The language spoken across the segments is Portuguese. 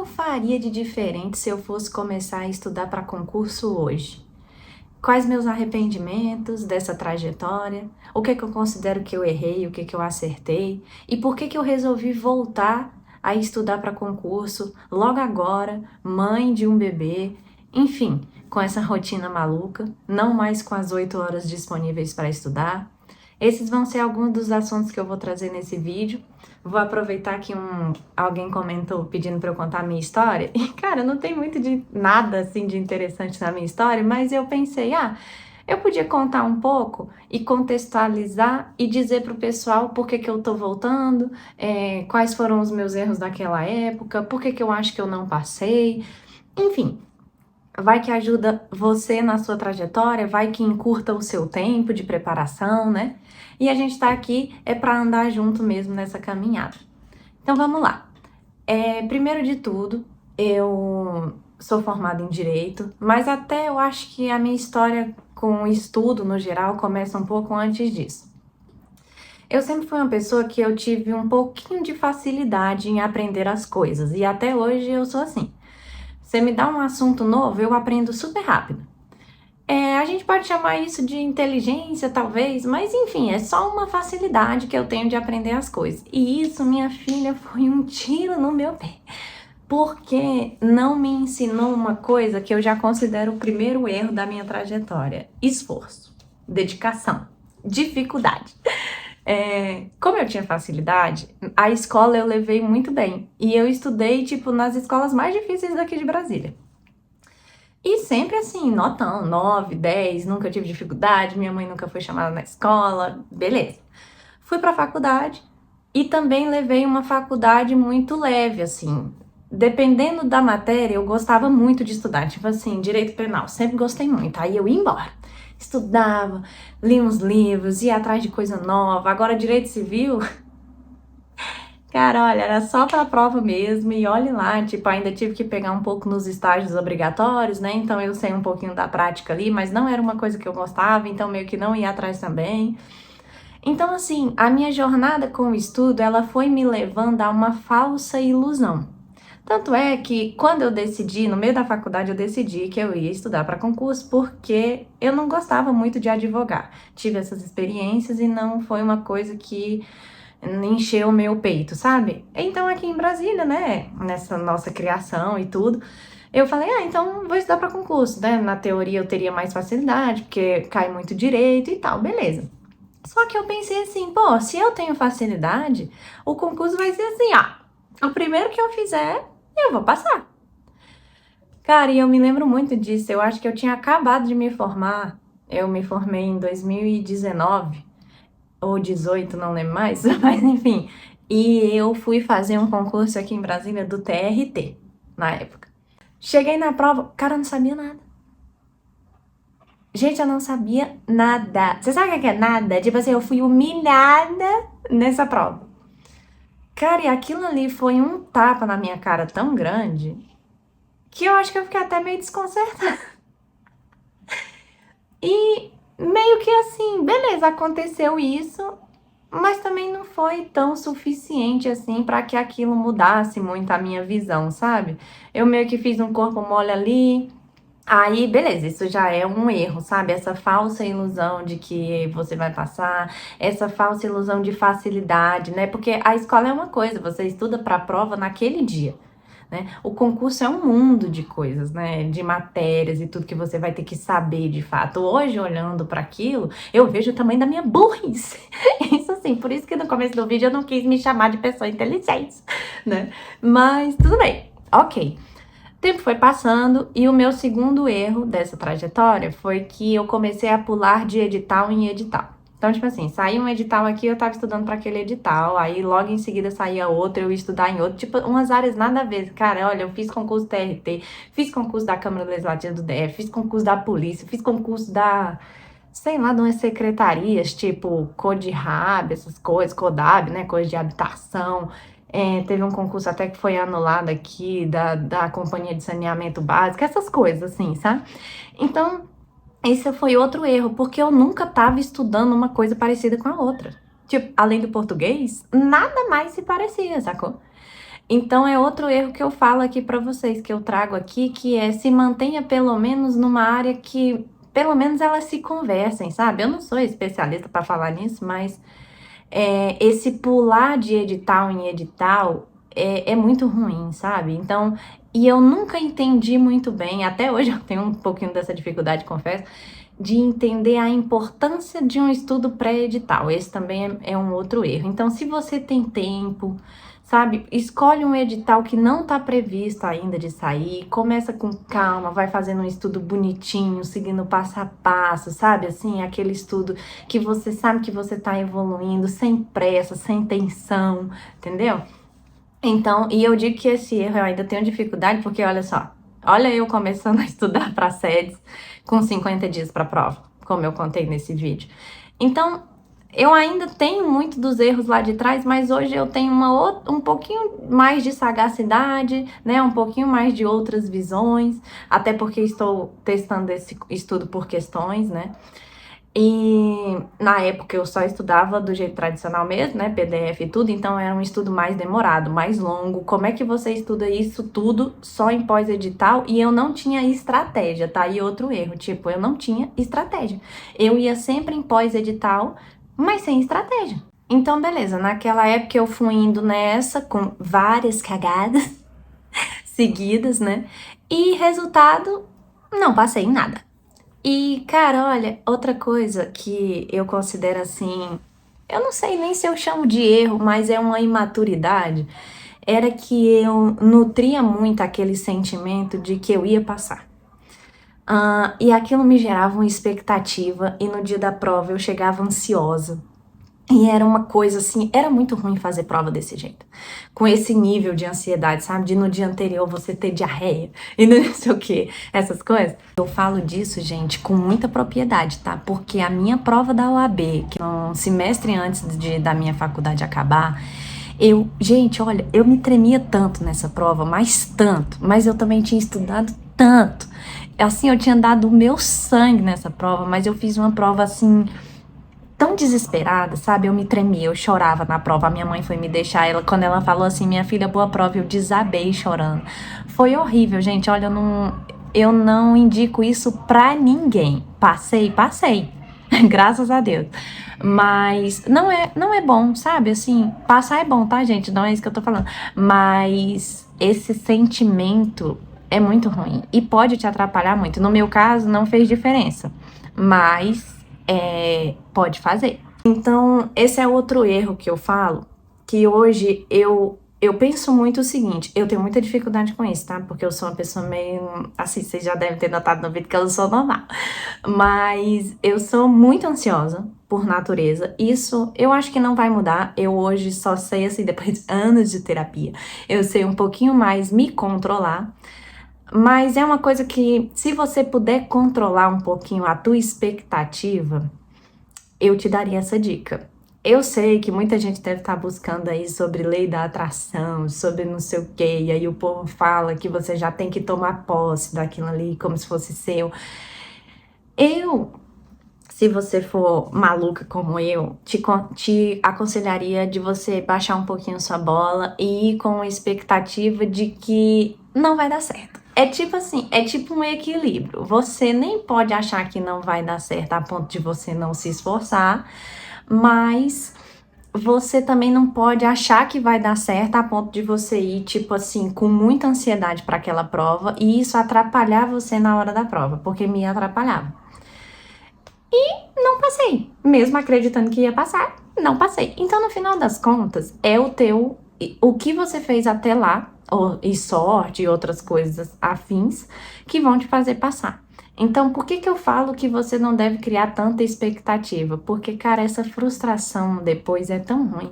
eu faria de diferente se eu fosse começar a estudar para concurso hoje? Quais meus arrependimentos dessa trajetória? O que é que eu considero que eu errei, o que é que eu acertei? E por que que eu resolvi voltar a estudar para concurso logo agora, mãe de um bebê, enfim, com essa rotina maluca, não mais com as 8 horas disponíveis para estudar? Esses vão ser alguns dos assuntos que eu vou trazer nesse vídeo. Vou aproveitar que alguém comentou pedindo para eu contar a minha história. E, cara, não tem muito de nada assim de interessante na minha história, mas eu pensei, eu podia contar um pouco e contextualizar e dizer pro pessoal por que que eu tô voltando, quais foram os meus erros daquela época, por que que eu acho que eu não passei, enfim. Vai que ajuda você na sua trajetória, vai que encurta o seu tempo de preparação, né? E a gente tá aqui para andar junto mesmo nessa caminhada. Então vamos lá. Primeiro de tudo, eu sou formada em Direito, mas até eu acho que a minha história com o estudo no geral começa um pouco antes disso. Eu sempre fui uma pessoa que eu tive um pouquinho de facilidade em aprender as coisas, e até hoje eu sou assim. Você me dá um assunto novo, eu aprendo super rápido. A gente pode chamar isso de inteligência, talvez, mas enfim, é só uma facilidade que eu tenho de aprender as coisas. E isso, minha filha, foi um tiro no meu pé. Porque não me ensinou uma coisa que eu já considero o primeiro erro da minha trajetória: esforço, dedicação, dificuldade. Como eu tinha facilidade, a escola eu levei muito bem. E eu estudei, nas escolas mais difíceis daqui de Brasília. E sempre assim, notão, 9, 10, nunca tive dificuldade, minha mãe nunca foi chamada na escola, beleza. Fui pra faculdade e também levei uma faculdade muito leve, assim. Dependendo da matéria, eu gostava muito de estudar, direito penal, sempre gostei muito. Aí eu ia embora. Estudava, li uns livros, ia atrás de coisa nova. Agora, direito civil, cara, olha, era só pra prova mesmo. E olhe lá, ainda tive que pegar um pouco nos estágios obrigatórios, né? Então eu sei um pouquinho da prática ali, mas não era uma coisa que eu gostava, então meio que não ia atrás também. Então, assim, a minha jornada com o estudo, ela foi me levando a uma falsa ilusão. Tanto é que quando eu decidi, no meio da faculdade, eu decidi que eu ia estudar para concurso porque eu não gostava muito de advogar. Tive essas experiências e não foi uma coisa que encheu o meu peito, sabe? Então aqui em Brasília, né, nessa nossa criação e tudo, eu falei, então vou estudar para concurso, né? Na teoria eu teria mais facilidade, porque cai muito direito e tal, beleza. Só que eu pensei assim, se eu tenho facilidade, o concurso vai ser assim, o primeiro que eu fizer, eu vou passar. Cara, e eu me lembro muito disso. Eu acho que eu tinha acabado de me formar. Eu me formei em 2019 ou 18, não lembro mais, mas enfim. E eu fui fazer um concurso aqui em Brasília do TRT, na época. Cheguei na prova, cara, eu não sabia nada. Gente, eu não sabia nada. Você sabe o que é nada? Eu fui humilhada nessa prova. Cara, e aquilo ali foi um tapa na minha cara tão grande que eu acho que eu fiquei até meio desconcertada. E meio que assim, beleza, aconteceu isso, mas também não foi tão suficiente assim pra que aquilo mudasse muito a minha visão, sabe? Eu meio que fiz um corpo mole ali. Aí, beleza, isso já é um erro, sabe? Essa falsa ilusão de que você vai passar, essa falsa ilusão de facilidade, né? Porque a escola é uma coisa, você estuda para a prova naquele dia, né? O concurso é um mundo de coisas, né? De matérias e tudo que você vai ter que saber de fato. Hoje, olhando para aquilo, eu vejo o tamanho da minha burrice. Isso assim, por isso que no começo do vídeo eu não quis me chamar de pessoa inteligente, né? Mas tudo bem, ok. O tempo foi passando e o meu segundo erro dessa trajetória foi que eu comecei a pular de edital em edital. Então, saiu um edital aqui, eu tava estudando para aquele edital, aí logo em seguida saía outro, eu ia estudar em outro, umas áreas nada a ver. Cara, olha, eu fiz concurso TRT, fiz concurso da Câmara Legislativa do DF, fiz concurso da Polícia, fiz concurso da, sei lá, de umas secretarias, tipo CODIHAB, essas coisas, CODAB, né, coisa de habitação. Teve um concurso até que foi anulado aqui, da Companhia de Saneamento Básico, essas coisas assim, sabe? Então, esse foi outro erro, porque eu nunca estava estudando uma coisa parecida com a outra. Além do português, nada mais se parecia, sacou? Então é outro erro que eu falo aqui para vocês, que eu trago aqui, que é se mantenha pelo menos numa área que pelo menos elas se conversem, sabe? Eu não sou especialista para falar nisso, mas esse pular de edital em edital é muito ruim, sabe? Então, e eu nunca entendi muito bem, até hoje eu tenho um pouquinho dessa dificuldade, confesso, de entender a importância de um estudo pré-edital. Esse também é um outro erro. Então, se você tem tempo, sabe, escolhe um edital que não está previsto ainda de sair, começa com calma, vai fazendo um estudo bonitinho, seguindo passo a passo, sabe, assim, aquele estudo que você sabe que você está evoluindo, sem pressa, sem tensão, entendeu? Então, e eu digo que esse erro eu ainda tenho dificuldade, porque olha só, olha eu começando a estudar para SEDES com 50 dias para prova, como eu contei nesse vídeo. Então, eu ainda tenho muito dos erros lá de trás, mas hoje eu tenho um pouquinho mais de sagacidade, né? Um pouquinho mais de outras visões, até porque estou testando esse estudo por questões, né? E na época eu só estudava do jeito tradicional mesmo, né? PDF e tudo, então era um estudo mais demorado, mais longo. Como é que você estuda isso tudo só em pós-edital? E eu não tinha estratégia, tá? E outro erro, tipo, eu não tinha estratégia. Eu ia sempre em pós-edital, mas sem estratégia. Então, beleza, naquela época eu fui indo nessa com várias cagadas seguidas, né? E resultado, não passei em nada. E, cara, olha, outra coisa que eu considero assim, eu não sei nem se eu chamo de erro, mas é uma imaturidade, era que eu nutria muito aquele sentimento de que eu ia passar. E aquilo me gerava uma expectativa, e no dia da prova eu chegava ansiosa. E era uma coisa assim, era muito ruim fazer prova desse jeito. Com esse nível de ansiedade, sabe? De no dia anterior você ter diarreia e não sei o que, essas coisas. Eu falo disso, gente, com muita propriedade, tá? Porque a minha prova da OAB, que é um semestre antes da minha faculdade acabar, gente, olha, eu me tremia tanto nessa prova, mas eu também tinha estudado tanto. Assim, eu tinha dado o meu sangue nessa prova, mas eu fiz uma prova assim tão desesperada, sabe? Eu me tremia, eu chorava na prova. A minha mãe foi me deixar, quando ela falou assim, minha filha, boa prova, eu desabei chorando. Foi horrível, gente. Olha, eu não indico isso pra ninguém. Passei. Graças a Deus. Mas não é bom, sabe? Assim, passar é bom, tá, gente? Não é isso que eu tô falando. Mas esse sentimento é muito ruim e pode te atrapalhar muito. No meu caso, não fez diferença. Mas pode fazer. Então, esse é outro erro que eu falo, que hoje eu penso muito o seguinte, eu tenho muita dificuldade com isso, tá? Porque eu sou uma pessoa meio, assim, vocês já devem ter notado no vídeo que eu não sou normal, mas eu sou muito ansiosa por natureza, isso eu acho que não vai mudar, eu hoje só sei, assim, depois de anos de terapia, eu sei um pouquinho mais me controlar, mas é uma coisa que, se você puder controlar um pouquinho a tua expectativa, eu te daria essa dica. Eu sei que muita gente deve estar buscando aí sobre lei da atração, sobre não sei o quê, e aí o povo fala que você já tem que tomar posse daquilo ali como se fosse seu. Se você for maluca como eu, te aconselharia de você baixar um pouquinho sua bola e ir com a expectativa de que não vai dar certo. É tipo assim, é tipo um equilíbrio. Você nem pode achar que não vai dar certo a ponto de você não se esforçar, mas você também não pode achar que vai dar certo a ponto de você ir, tipo assim, com muita ansiedade para aquela prova e isso atrapalhar você na hora da prova, porque me atrapalhava. Não passei. Mesmo acreditando que ia passar, não passei. Então, no final das contas, é o que você fez até lá, e sorte e outras coisas afins, que vão te fazer passar. Então, por que eu falo que você não deve criar tanta expectativa? Porque, cara, essa frustração depois é tão ruim.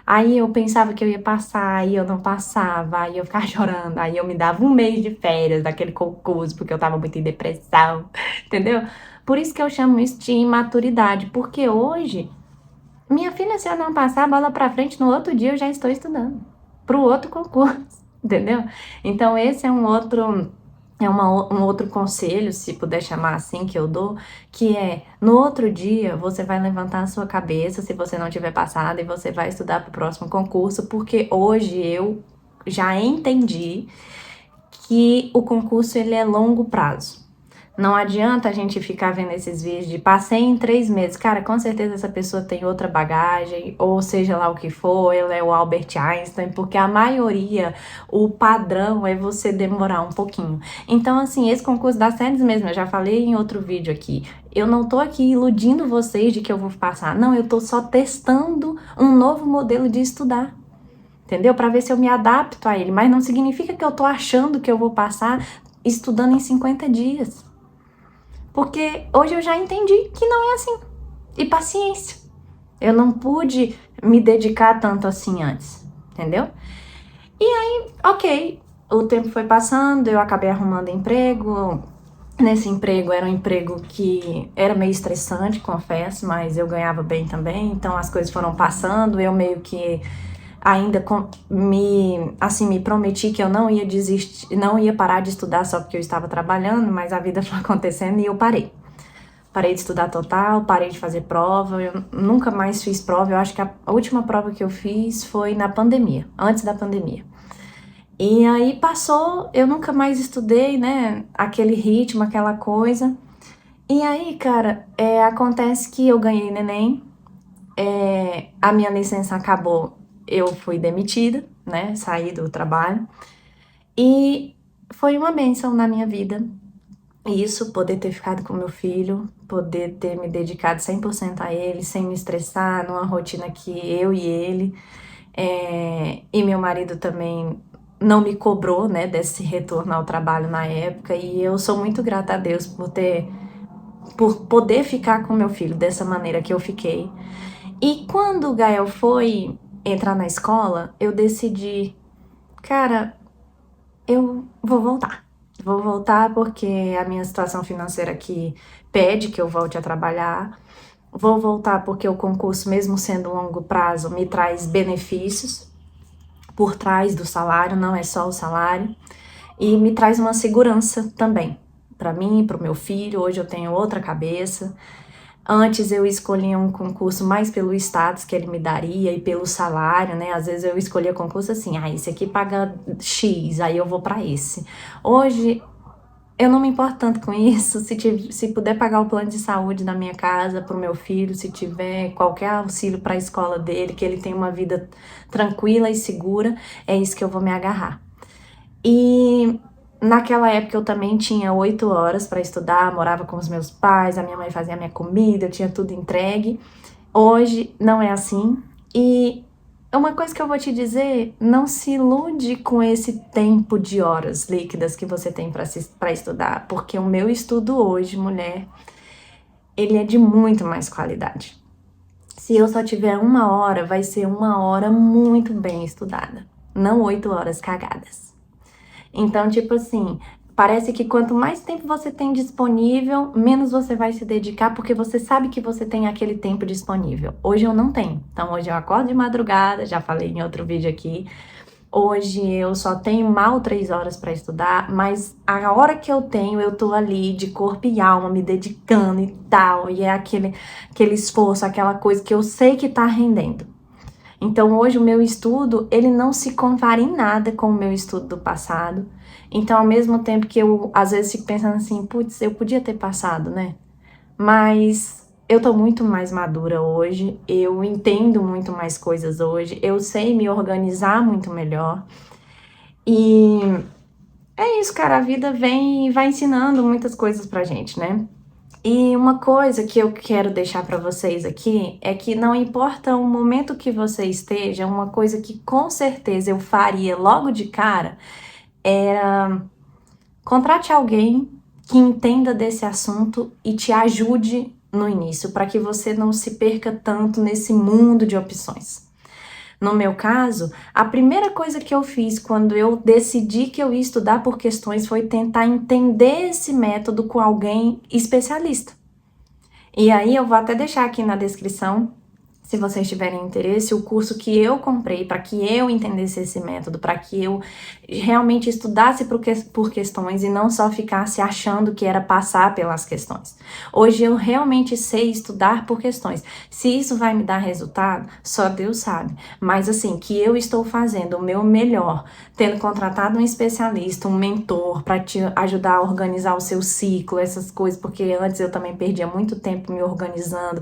Aí eu pensava que eu ia passar, aí eu não passava, aí eu ficava chorando, aí eu me dava um mês de férias daquele concurso, porque eu tava muito em depressão, entendeu? Por isso que eu chamo isso de imaturidade, porque hoje, minha filha, se eu não passar a bola pra frente, no outro dia eu já estou estudando pro outro concurso, entendeu? Então esse é um outro conselho, se puder chamar assim, que eu dou, que é, no outro dia, você vai levantar a sua cabeça, se você não tiver passado, e você vai estudar para o próximo concurso, porque hoje eu já entendi que o concurso ele é longo prazo. Não adianta a gente ficar vendo esses vídeos de passei em 3 meses. Cara, com certeza essa pessoa tem outra bagagem, ou seja lá o que for, ele é o Albert Einstein, porque a maioria, o padrão é você demorar um pouquinho. Então, assim, esse concurso dá 6 meses, eu já falei em outro vídeo aqui. Eu não tô aqui iludindo vocês de que eu vou passar. Não, eu tô só testando um novo modelo de estudar. Entendeu? Para ver se eu me adapto a ele. Mas não significa que eu tô achando que eu vou passar estudando em 50 dias. Porque hoje eu já entendi que não é assim. E paciência. Eu não pude me dedicar tanto assim antes. Entendeu? E aí, ok. O tempo foi passando, eu acabei arrumando emprego. Nesse emprego era um emprego que era meio estressante, confesso, mas eu ganhava bem também. Então as coisas foram passando, eu meio que ainda me prometi que eu não ia desistir, não ia parar de estudar só porque eu estava trabalhando, mas a vida foi acontecendo e eu parei. Parei de estudar total, parei de fazer prova, eu nunca mais fiz prova. Eu acho que a última prova que eu fiz foi na pandemia, antes da pandemia. E aí passou, eu nunca mais estudei, né, aquele ritmo, aquela coisa. E aí, cara, acontece que eu ganhei neném, a minha licença acabou, eu fui demitida, né, saí do trabalho. E foi uma bênção na minha vida, isso, poder ter ficado com meu filho, poder ter me dedicado 100% a ele, sem me estressar, numa rotina que eu e ele, e meu marido também não me cobrou, né, desse retorno ao trabalho na época, e eu sou muito grata a Deus por poder ficar com meu filho dessa maneira que eu fiquei. E quando o Gael foi entrar na escola, eu decidi, cara, eu vou voltar. Vou voltar porque a minha situação financeira aqui pede que eu volte a trabalhar. Vou voltar porque o concurso, mesmo sendo longo prazo, me traz benefícios por trás do salário, não é só o salário. E me traz uma segurança também, para mim, para o meu filho. Hoje eu tenho outra cabeça. Antes eu escolhia um concurso mais pelo status que ele me daria e pelo salário, né? Às vezes eu escolhia concurso assim, esse aqui paga X, aí eu vou para esse. Hoje eu não me importo tanto com isso, se puder pagar o plano de saúde da minha casa pro meu filho, se tiver qualquer auxílio para a escola dele, que ele tenha uma vida tranquila e segura, é isso que eu vou me agarrar. E naquela época eu também tinha 8 horas para estudar, morava com os meus pais, a minha mãe fazia a minha comida, eu tinha tudo entregue. Hoje não é assim. E uma coisa que eu vou te dizer, não se ilude com esse tempo de horas líquidas que você tem para estudar, porque o meu estudo hoje, mulher, ele é de muito mais qualidade. Se eu só tiver 1 hora, vai ser 1 hora muito bem estudada, não 8 horas cagadas. Então, tipo assim, parece que quanto mais tempo você tem disponível, menos você vai se dedicar, porque você sabe que você tem aquele tempo disponível. Hoje eu não tenho. Então, hoje eu acordo de madrugada, já falei em outro vídeo aqui. Hoje eu só tenho mal 3 horas para estudar, mas a hora que eu tenho, eu tô ali de corpo e alma, me dedicando e tal. E é aquele esforço, aquela coisa que eu sei que tá rendendo. Então, hoje o meu estudo, ele não se compara em nada com o meu estudo do passado. Então, ao mesmo tempo que eu, às vezes, fico pensando assim, putz, eu podia ter passado, né? Mas eu tô muito mais madura hoje, eu entendo muito mais coisas hoje, eu sei me organizar muito melhor. E é isso, cara, a vida vem e vai ensinando muitas coisas pra gente, né? E uma coisa que eu quero deixar para vocês aqui é que não importa o momento que você esteja, uma coisa que com certeza eu faria logo de cara era contrate alguém que entenda desse assunto e te ajude no início, para que você não se perca tanto nesse mundo de opções. No meu caso, a primeira coisa que eu fiz quando eu decidi que eu ia estudar por questões foi tentar entender esse método com alguém especialista. E aí eu vou até deixar aqui na descrição, Se vocês tiverem interesse, o curso que eu comprei para que eu entendesse esse método, para que eu realmente estudasse por questões e não só ficasse achando que era passar pelas questões. Hoje eu realmente sei estudar por questões. Se isso vai me dar resultado, só Deus sabe. Mas assim, que eu estou fazendo o meu melhor, tendo contratado um especialista, um mentor para te ajudar a organizar o seu ciclo, essas coisas, porque antes eu também perdia muito tempo me organizando,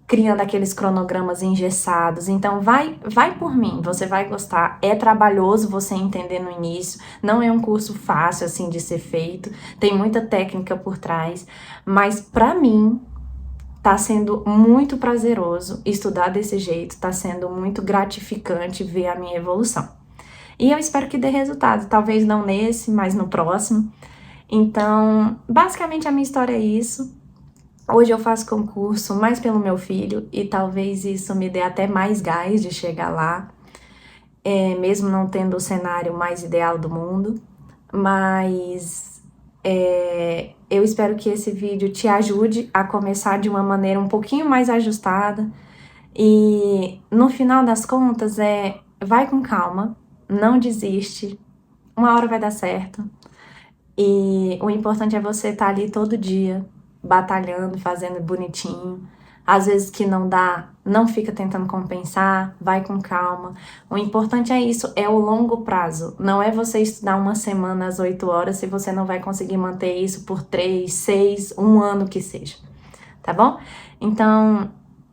criando aqueles cronogramas engessados. Então vai por mim, você vai gostar. É trabalhoso você entender no início, não é um curso fácil assim de ser feito, tem muita técnica por trás, mas para mim tá sendo muito prazeroso estudar desse jeito, tá sendo muito gratificante ver a minha evolução. E eu espero que dê resultado, talvez não nesse, mas no próximo. Então, basicamente a minha história é isso. Hoje eu faço concurso mais pelo meu filho e talvez isso me dê até mais gás de chegar lá, mesmo não tendo o cenário mais ideal do mundo. Mas eu espero que esse vídeo te ajude a começar de uma maneira um pouquinho mais ajustada. E no final das contas, vai com calma, não desiste, uma hora vai dar certo. E o importante é você estar ali todo dia, batalhando, fazendo bonitinho. Às vezes que não dá, não fica tentando compensar, vai com calma. O importante é isso, é o longo prazo. Não é você estudar uma semana às 8 horas se você não vai conseguir manter isso por 3, 6, um ano que seja. Tá bom? Então,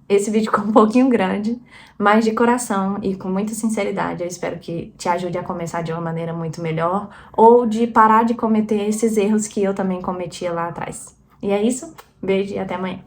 esse vídeo ficou um pouquinho grande, mas de coração e com muita sinceridade, eu espero que te ajude a começar de uma maneira muito melhor ou de parar de cometer esses erros que eu também cometia lá atrás. E é isso, beijo e até amanhã.